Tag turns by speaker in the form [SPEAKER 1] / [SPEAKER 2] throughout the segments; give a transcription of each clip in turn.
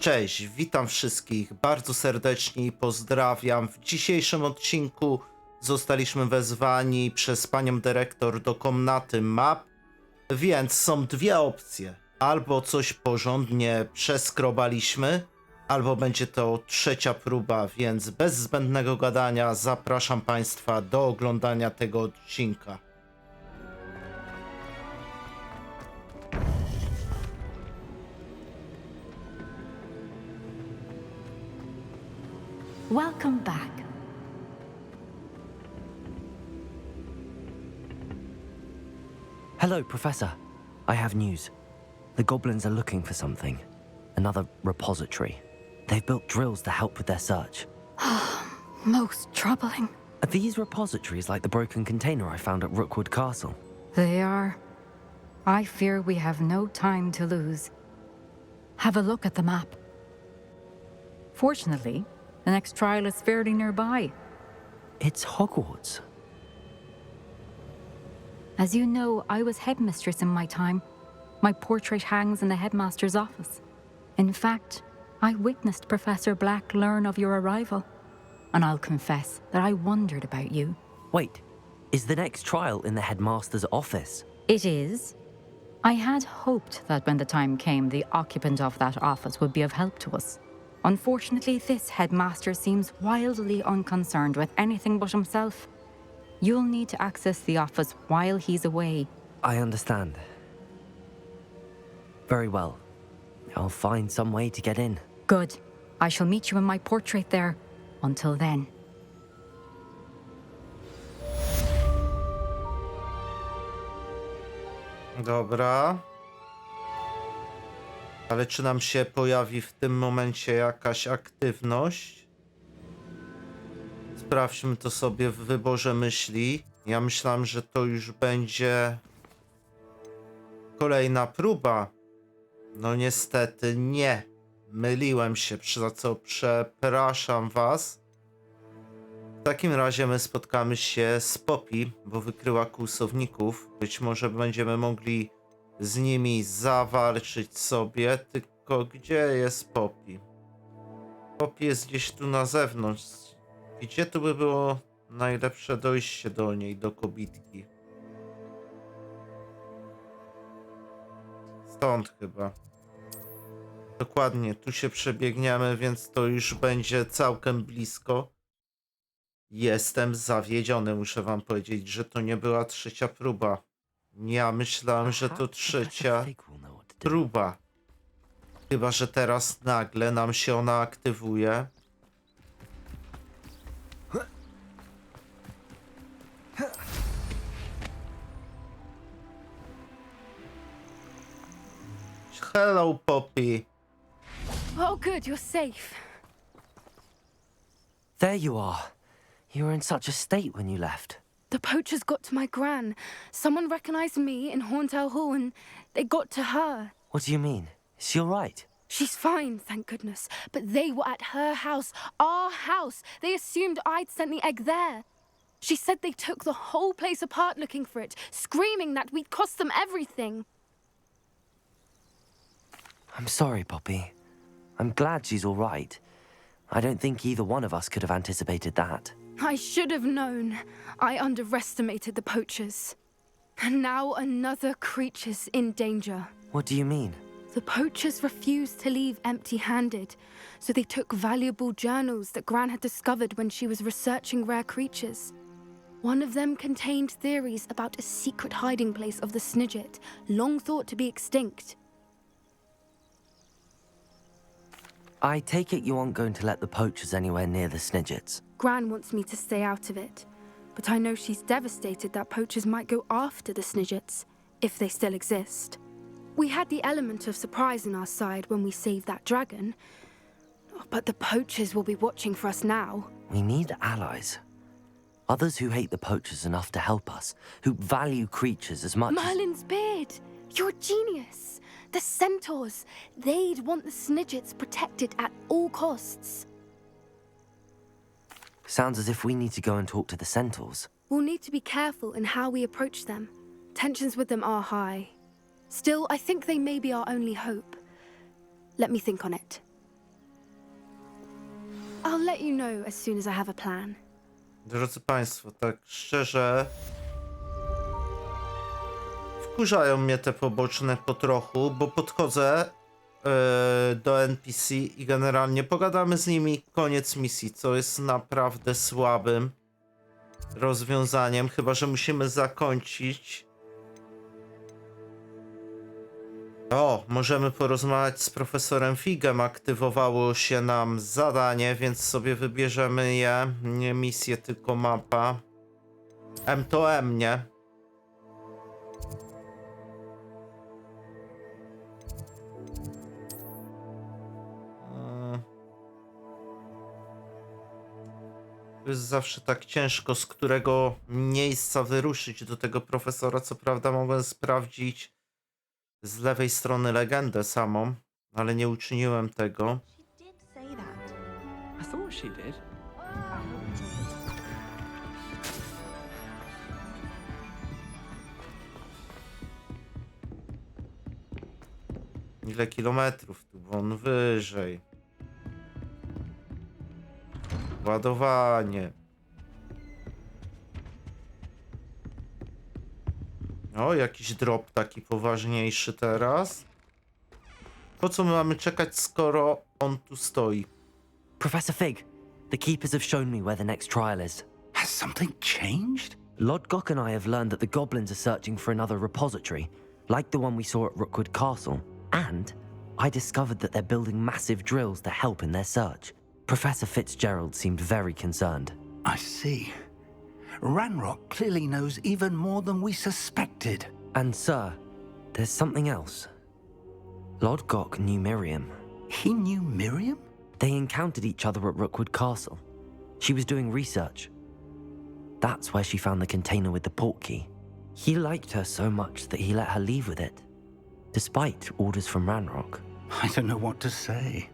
[SPEAKER 1] Cześć, witam wszystkich bardzo serdecznie i pozdrawiam. W dzisiejszym odcinku zostaliśmy wezwani przez panią dyrektor do komnaty map, więc są dwie opcje. Albo coś porządnie przeskrobaliśmy, albo będzie to trzecia próba, więc bez zbędnego gadania zapraszam państwa do oglądania tego odcinka.
[SPEAKER 2] Welcome back.
[SPEAKER 3] Hello, Professor. I have news. The goblins are looking for something. Another repository. They've built drills to help with their search.
[SPEAKER 2] Most troubling.
[SPEAKER 3] Are these repositories like the broken container I found at Rookwood Castle?
[SPEAKER 2] They are. I fear we have no time to lose. Have a look at the map. Fortunately, the next trial is fairly nearby.
[SPEAKER 3] It's Hogwarts.
[SPEAKER 2] As you know, I was headmistress in my time. My portrait hangs in the headmaster's office. In fact, I witnessed Professor Black learn of your arrival. And I'll confess that I wondered about you.
[SPEAKER 3] Wait, is the next trial in the headmaster's office?
[SPEAKER 2] It is. I had hoped that when the time came, the occupant of that office would be of help to us. Unfortunately, this headmaster seems wildly unconcerned with anything but himself. You'll need to access the office while he's away.
[SPEAKER 3] I understand. Very well. I'll find some way to get in.
[SPEAKER 2] Good. I shall meet you in my portrait there. Until then.
[SPEAKER 1] Dobra. Ale czy nam się pojawi w tym momencie jakaś aktywność? Sprawdźmy to sobie w wyborze myśli. Ja myślałem, że to już będzie kolejna próba. No niestety nie. Myliłem się, za co przepraszam was. W takim razie my spotkamy się z Poppy, bo wykryła kłusowników. Być może będziemy mogli z nimi zawalczyć sobie, tylko gdzie jest Poppy? Poppy jest gdzieś tu na zewnątrz. Gdzie tu by było najlepsze dojście do niej, do kobitki? Stąd chyba. Dokładnie, tu się przebiegniemy, więc to już będzie całkiem blisko. Jestem zawiedziony, muszę wam powiedzieć, że to nie była trzecia próba. Ja myślałem, że to trzecia próba. Chyba że teraz nagle nam się ona aktywuje. Hello, Poppy.
[SPEAKER 4] Oh, good, you're safe.
[SPEAKER 3] There you are. You were in such a state when you left.
[SPEAKER 4] The poachers got to my gran. Someone recognized me in Horntail Hall and they got to her.
[SPEAKER 3] What do you mean? Is she all right?
[SPEAKER 4] She's fine, thank goodness. But they were at her house, our house. They assumed I'd sent the egg there. She said they took the whole place apart looking for it, screaming that we'd cost them everything.
[SPEAKER 3] I'm sorry, Poppy. I'm glad she's all right. I don't think either one of us could have anticipated that.
[SPEAKER 4] I should have known. I underestimated the poachers. And now another creature's in danger.
[SPEAKER 3] What do you mean?
[SPEAKER 4] The poachers refused to leave empty-handed, so they took valuable journals that Gran had discovered when she was researching rare creatures. One of them contained theories about a secret hiding place of the Snidget, long thought to be extinct.
[SPEAKER 3] I take it you aren't going to let the poachers anywhere near the Snidgets.
[SPEAKER 4] Gran wants me to stay out of it, but I know she's devastated that poachers might go after the Snidgets, if they still exist. We had the element of surprise on our side when we saved that dragon, but the poachers will be watching for us now.
[SPEAKER 3] We need allies. Others who hate the poachers enough to help us, who value creatures as much
[SPEAKER 4] Merlin's beard! You're a genius! The centaurs! They'd want the Snidgets protected at all costs.
[SPEAKER 3] Sounds as if we need to go and talk to the centaurs.
[SPEAKER 4] We'll need to be careful in how we approach them. Tensions with them are high. Still, I think they may be our only hope. Let me think on it. I'll let you know as soon as I have a plan.
[SPEAKER 1] Drodzy Państwo, tak szczerze, wkurzają mnie te poboczne po trochu, bo podchodzę do NPC i generalnie pogadamy z nimi, koniec misji, co jest naprawdę słabym rozwiązaniem, chyba że musimy zakończyć. O, możemy porozmawiać z profesorem Figem, aktywowało się nam zadanie, więc sobie wybierzemy je, nie misję, tylko mapa. M to M, nie? To jest zawsze tak ciężko, z którego miejsca wyruszyć do tego profesora. Co prawda mogłem sprawdzić z lewej strony legendę samą, ale nie uczyniłem tego.
[SPEAKER 5] She did say that.
[SPEAKER 6] I thought she did.
[SPEAKER 1] Ile kilometrów tu? Won wyżej. Ładowanie. O, jakiś drop taki poważniejszy teraz. Po co my mamy czekać, skoro on tu stoi?
[SPEAKER 3] Professor Fig, the keepers have shown me where the next trial is.
[SPEAKER 6] Has something changed?
[SPEAKER 3] Lodgok and I have learned that the goblins are searching for another repository, like the one we saw at Rookwood Castle. And I discovered that they're building massive drills to help in their search. Professor Fitzgerald seemed very concerned.
[SPEAKER 6] I see. Ranrock clearly knows even more than we suspected.
[SPEAKER 3] And sir, there's something else. Lodgok knew Miriam.
[SPEAKER 6] He knew Miriam?
[SPEAKER 3] They encountered each other at Rookwood Castle. She was doing research. That's where she found the container with the port key. He liked her so much that he let her leave with it, despite orders from Ranrock.
[SPEAKER 6] I don't know what to say.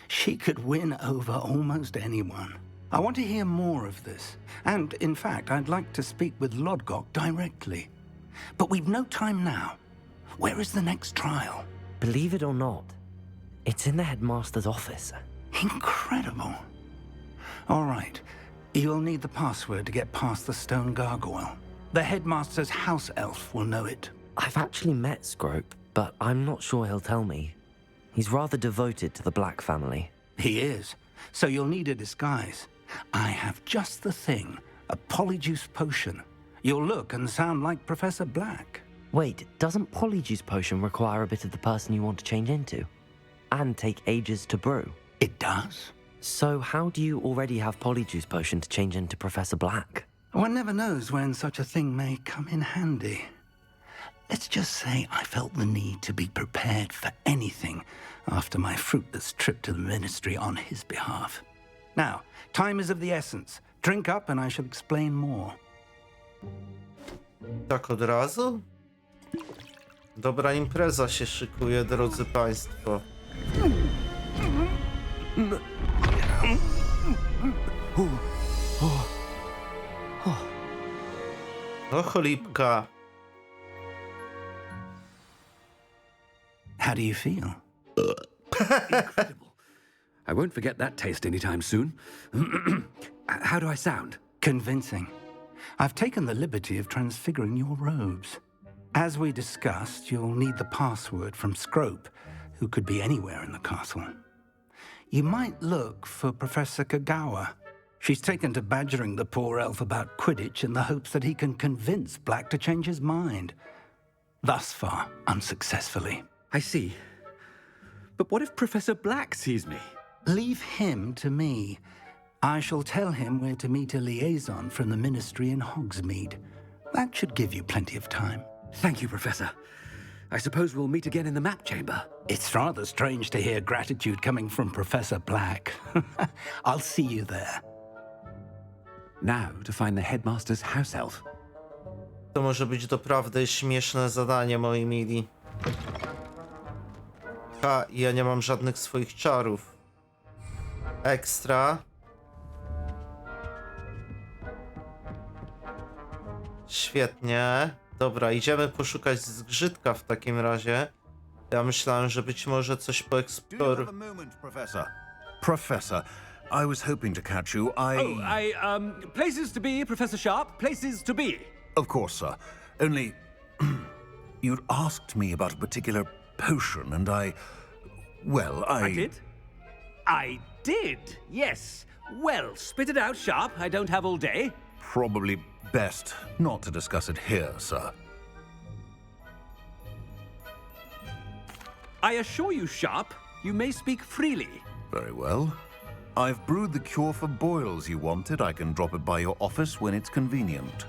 [SPEAKER 6] She could win over almost anyone. I want to hear more of this. And, in fact, I'd like to speak with Lodgok directly. But we've no time now. Where is the next trial?
[SPEAKER 3] Believe it or not, it's in the headmaster's office.
[SPEAKER 6] Incredible. All right. You'll need the password to get past the stone gargoyle. The headmaster's house elf will know it.
[SPEAKER 3] I've actually met Scrope, but I'm not sure he'll tell me. He's rather devoted to the Black family.
[SPEAKER 6] He is. So you'll need a disguise. I have just the thing. A polyjuice potion. You'll look and sound like Professor Black.
[SPEAKER 3] Wait, doesn't Polyjuice Potion require a bit of the person you want to change into? And take ages to brew?
[SPEAKER 6] It does?
[SPEAKER 3] So how do you already have Polyjuice Potion to change into Professor Black?
[SPEAKER 6] One never knows when such a thing may come in handy. Let's just say I felt the need to be prepared for anything after my fruitless trip to the ministry on his behalf. Now, time is of the essence. Drink up and I shall explain more.
[SPEAKER 1] Tak od razu? Dobra impreza się szykuje, drodzy Państwo. O cholipka.
[SPEAKER 6] How do you feel?
[SPEAKER 7] Incredible. I won't forget that taste anytime soon. How do I sound?
[SPEAKER 6] Convincing. I've taken the liberty of transfiguring your robes. As we discussed, you'll need the password from Scrope, who could be anywhere in the castle. You might look for Professor Kagawa. She's taken to badgering the poor elf about Quidditch in the hopes that he can convince Black to change his mind. Thus far, unsuccessfully.
[SPEAKER 7] I see. But what if Professor Black sees me?
[SPEAKER 6] Leave him to me. I shall tell him where to meet a liaison from the ministry in Hogsmeade. That should give you plenty of time.
[SPEAKER 7] Thank you, Professor. I suppose we'll meet again in the map chamber.
[SPEAKER 6] It's rather strange to hear gratitude coming from Professor Black. I'll see you there.
[SPEAKER 7] Now to find the headmaster's house elf.
[SPEAKER 1] To może być doprawdy śmieszne zadanie, moi mili. Ha, ja nie mam żadnych swoich czarów. Ekstra. Świetnie. Dobra, idziemy poszukać zgrzytka w takim razie. Ja myślałem, że być może coś
[SPEAKER 8] Do you have
[SPEAKER 1] poeksploruję.
[SPEAKER 8] a moment, Professor? Professor,
[SPEAKER 5] I was hoping to catch you.
[SPEAKER 7] Places to be, Professor Sharp, places to be.
[SPEAKER 5] Of course, sir. Only... you'd asked me about a particular potion, and well,
[SPEAKER 7] I did? I did, yes. Well, spit it out, Sharp. I don't have all day.
[SPEAKER 5] Probably best not to discuss it here, sir.
[SPEAKER 7] I assure you, Sharp, you may speak freely.
[SPEAKER 5] Very well. I've brewed the cure for boils you wanted. I can drop it by your office when it's convenient.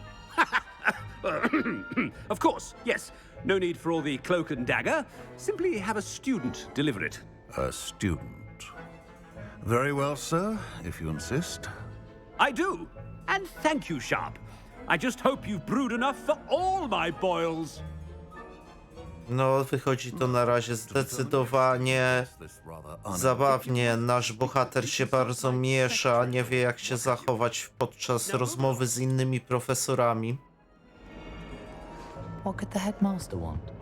[SPEAKER 7] Of course, yes. No need for all the cloak and dagger. Simply have a student deliver it.
[SPEAKER 5] A student. Very well, sir, if you insist.
[SPEAKER 7] I do. And thank you, Sharp. I just hope you've brewed enough for all my boils.
[SPEAKER 1] No, wychodzi to na razie zdecydowanie zabawnie. Nasz bohater się bardzo miesza, nie wie jak się zachować podczas rozmowy z innymi profesorami.
[SPEAKER 8] What could the headmaster want?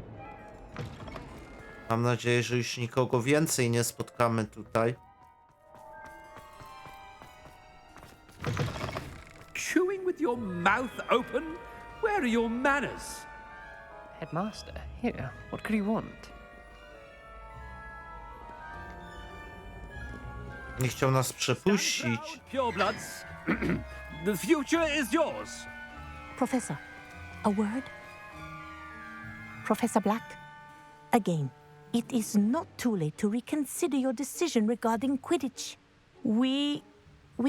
[SPEAKER 1] Mam nadzieję, że już nikogo więcej nie spotkamy tutaj.
[SPEAKER 7] Chewing with your mouth open? Where are your manners?
[SPEAKER 8] Headmaster? Here, what could he want?
[SPEAKER 1] Nie chciał nas przepuścić.
[SPEAKER 7] Purebloods. The future is yours.
[SPEAKER 9] Professor, a word? Professor Black, again, it is not too late to reconsider your decision regarding Quidditch. We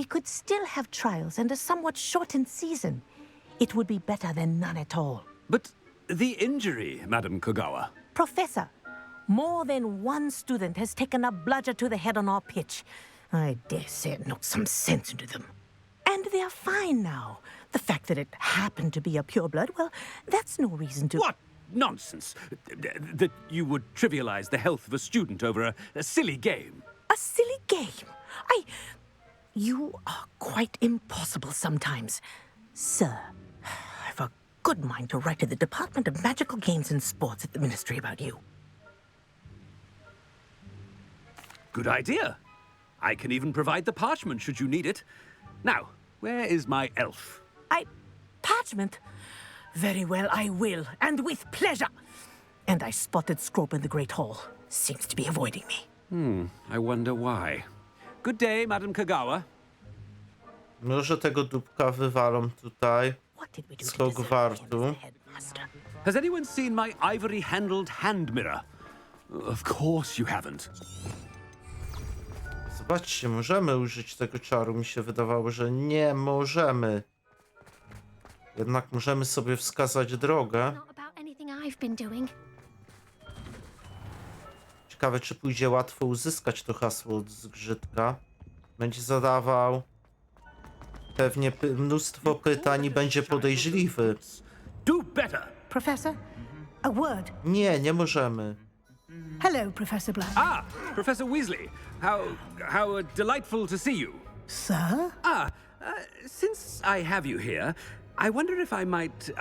[SPEAKER 9] could still have trials and a somewhat shortened season. It would be better than none at all.
[SPEAKER 7] But the injury, Madam Kogawa.
[SPEAKER 9] Professor, more than one student has taken a bludger to the head on our pitch. I dare say it knocked some sense into them. And they're fine now. The fact that it happened to be a pureblood, well, that's no reason to...
[SPEAKER 7] What nonsense! That you would trivialize the health of a student over a silly game.
[SPEAKER 9] A silly game? You are quite impossible sometimes. Sir, I've a good mind to write to the Department of Magical Games and Sports at the Ministry about you.
[SPEAKER 7] Good idea. I can even provide the parchment should you need it. Now, where is my elf?
[SPEAKER 9] Parchment? Very well, I will, and with pleasure. And I spotted Scrope in the Great Hall. Seems to be avoiding me.
[SPEAKER 7] I wonder why. Good day, Madam Kogawa.
[SPEAKER 1] Może tego dupka wywalą tutaj
[SPEAKER 9] What did we do
[SPEAKER 1] z
[SPEAKER 9] to deserve him
[SPEAKER 1] Hogwartu.
[SPEAKER 9] as the headmaster?
[SPEAKER 7] Has anyone seen my ivory-handled hand mirror? Of course you haven't.
[SPEAKER 1] Zobaczcie, możemy użyć tego czaru. Mi się wydawało, że nie możemy. Jednak możemy sobie wskazać drogę.
[SPEAKER 4] Not about anything I've been doing.
[SPEAKER 1] Ciekawe, czy pójdzie łatwo uzyskać to hasło od zgrzytka. Będzie zadawał pewnie mnóstwo pytań i będzie podejrzliwy.
[SPEAKER 7] Do better.
[SPEAKER 10] Professor, a word.
[SPEAKER 1] Nie, nie możemy.
[SPEAKER 10] Hello, Professor Black.
[SPEAKER 7] Ah, Professor Weasley. How delightful to see you.
[SPEAKER 10] Sir?
[SPEAKER 7] Since I have you here, I wonder if I might,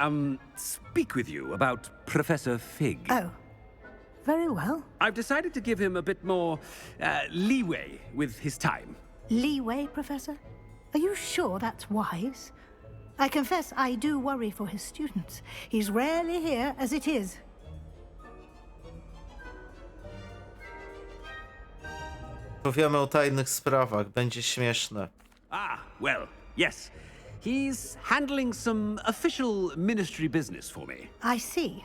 [SPEAKER 7] speak with you about Professor Fig.
[SPEAKER 10] Oh, very well.
[SPEAKER 7] I've decided to give him a bit more, leeway with his time.
[SPEAKER 10] Leeway, Professor? Are you sure that's wise? I confess I do worry for his students. He's rarely here as it is.
[SPEAKER 1] Powiemy o tajnych sprawach, będzie śmieszne.
[SPEAKER 7] Well, yes. He's handling some official ministry business for me.
[SPEAKER 10] I see.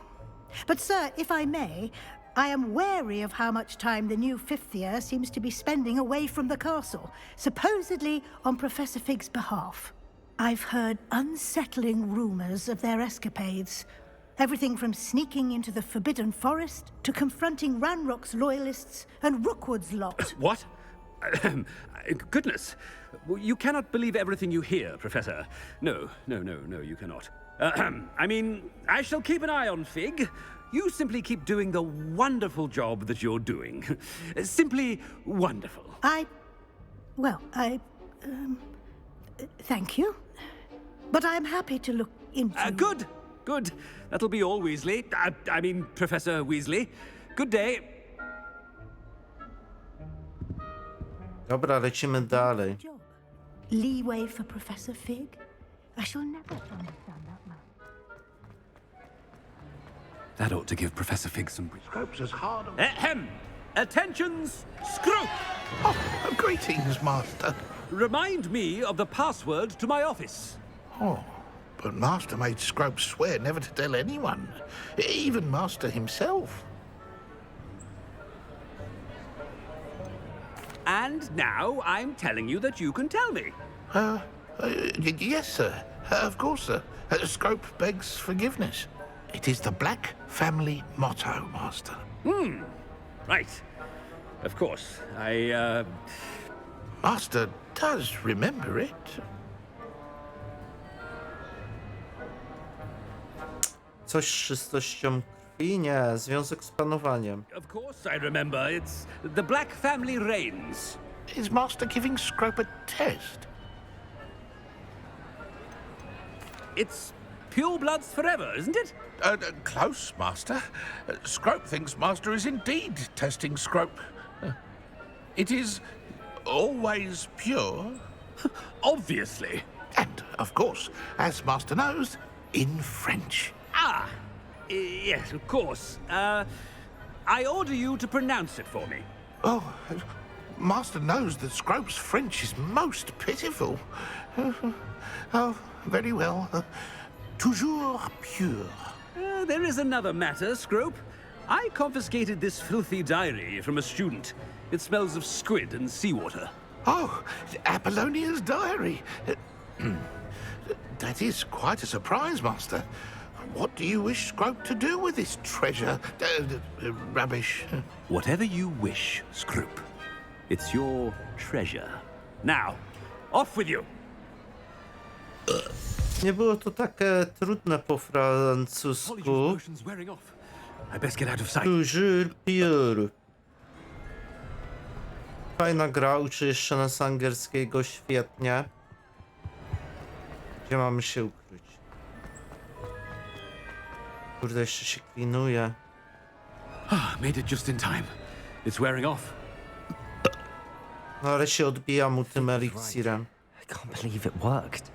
[SPEAKER 10] But, sir, if I may, I am wary of how much time the new fifth year seems to be spending away from the castle, supposedly on Professor Fig's behalf. I've heard unsettling rumors of their escapades. Everything from sneaking into the Forbidden Forest to confronting Ranrock's loyalists and Rookwood's lot.
[SPEAKER 7] What? Goodness. You cannot believe everything you hear, Professor. No, you cannot. I mean, I shall keep an eye on Fig. You simply keep doing the wonderful job that you're doing. Simply wonderful.
[SPEAKER 10] Thank you. But I'm happy to look into...
[SPEAKER 7] Good. That'll be all, Weasley. I mean, Professor Weasley. Good day.
[SPEAKER 1] Dobra, lecimy dalej.
[SPEAKER 10] Job. Leeway for Professor Fig? I shall never understand that man.
[SPEAKER 7] That ought to give Professor Fig some...
[SPEAKER 5] Scrope's as hard on...
[SPEAKER 7] Ahem! Attentions, Scrope!
[SPEAKER 5] Oh, greetings, Master.
[SPEAKER 7] Remind me of the password to my office.
[SPEAKER 5] Oh, but Master made Scrope swear never to tell anyone, even Master himself.
[SPEAKER 7] And now I'm telling you that you can tell me.
[SPEAKER 5] Yes, sir. Of course, sir. Scrope begs forgiveness. It is the Black family motto, Master.
[SPEAKER 7] Right. Of course,
[SPEAKER 5] Master does remember it.
[SPEAKER 1] Coś z czystością krwi? Nie, związek z panowaniem.
[SPEAKER 7] Of course I remember. It's the Black family reigns.
[SPEAKER 5] Is Master giving Scrope a test?
[SPEAKER 7] It's pure bloods forever, isn't it?
[SPEAKER 5] Close, Master. Scrope thinks Master is indeed testing Scrope. It is always pure.
[SPEAKER 7] Obviously.
[SPEAKER 5] And, of course, as Master knows, in French.
[SPEAKER 7] Yes, of course. I order you to pronounce it for me.
[SPEAKER 5] Oh, Master knows that Scrope's French is most pitiful. Oh, very well. Toujours pure.
[SPEAKER 7] There is another matter, Scrope. I confiscated this filthy diary from a student. It smells of squid and seawater.
[SPEAKER 5] Oh, Apollonia's diary. That is quite a surprise, Master. What do you wish Scrope to do with this treasure? Rubbish.
[SPEAKER 7] Whatever you wish, Scrope. It's your treasure. Now, off with you.
[SPEAKER 1] Nie było to takie trudne po
[SPEAKER 7] Apologies,
[SPEAKER 1] francusku.
[SPEAKER 7] motion's wearing off. I best get out of sight.
[SPEAKER 1] Toujours pure. Fajna gra, uczy jeszcze nas angielskiego świetnie. Gdzie mamy się ukryć? Kurde, jeszcze się klinuje.
[SPEAKER 7] Made it just in time. It's wearing off.
[SPEAKER 1] No ale się odbija mu tym eliksirem.
[SPEAKER 3] I can't believe it worked.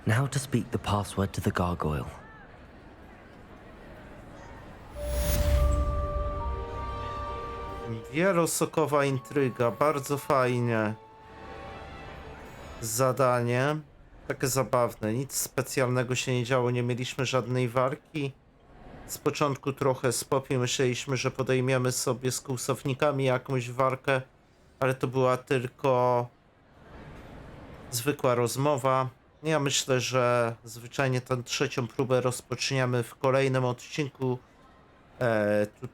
[SPEAKER 3] Now to speak the password to the gargoyle.
[SPEAKER 1] Wielosokowa intryga, bardzo fajnie. Zadanie. Takie zabawne, nic specjalnego się nie działo, nie mieliśmy żadnej walki. Z początku trochę z Poppy myśleliśmy, że podejmiemy sobie z kłusownikami jakąś walkę, ale to była tylko zwykła rozmowa. Ja myślę, że zwyczajnie tę trzecią próbę rozpoczniemy w kolejnym odcinku. Tu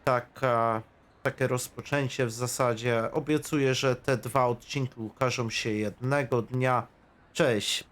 [SPEAKER 1] takie rozpoczęcie w zasadzie. Obiecuję, że te dwa odcinki ukażą się jednego dnia. Cześć!